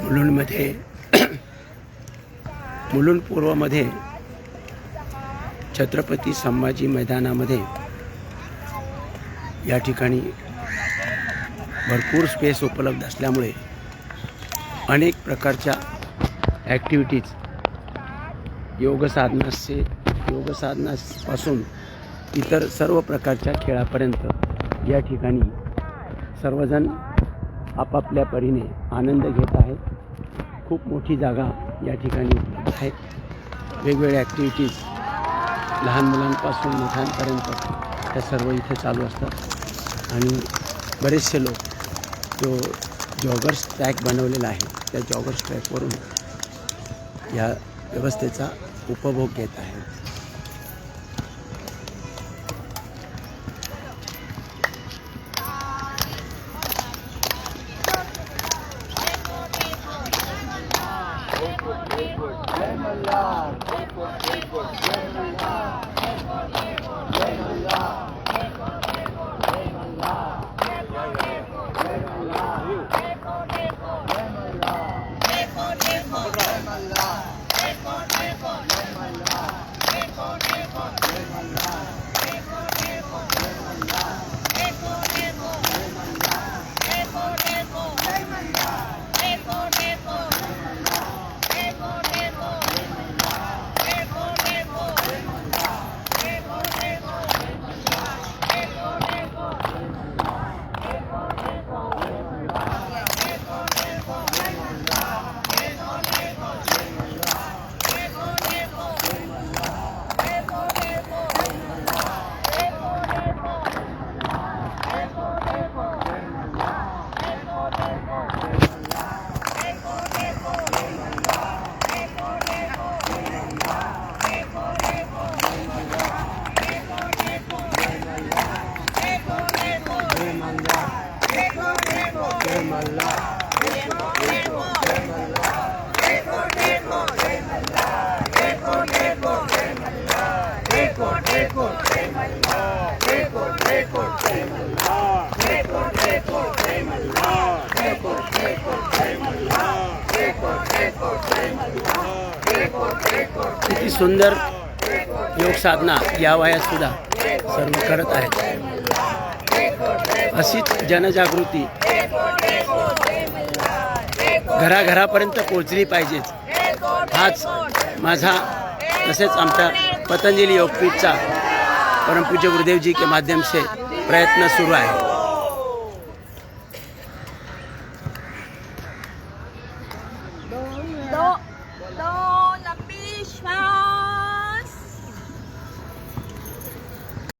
मुलुंडमध्ये मुलुंड पूर्वमध्ये छत्रपती संभाजी मैदानामध्ये या ठिकाणी भरपूर स्पेस उपलब्ध असल्यामुळे अनेक प्रकारच्या ॲक्टिव्हिटीज योगसाधनापासून इतर सर्व प्रकारच्या खेळापर्यंत या ठिकाणी सर्वजण आपापल्या परीने आनंद घेत आहेत. खूप मोठी जागा या ठिकाणी उपलब्ध आहे. वेगवेगळ्या ॲक्टिव्हिटीज लहान मुलांपासून मोठ्यांपर्यंत त्या सर्व इथे चालू असतात आणि बरेचसे लोक जो जॉगर्स ट्रॅक बनवलेला आहे त्या जॉगर्स ट्रॅकवरून या व्यवस्थेचा उपभोग घेत आहेत. किती सुंदर योग साधना या वयात सुद्धा सर्व करत आहेत. अशीच जनजागृती घराघरापर्यंत पोहोचली पाहिजेच. हाच माझा तसेच आमच्या पतंजली योगपीठचा परमपूज्य गुरुदेव जी के माध्यम से प्रयत्न सुरू आहे.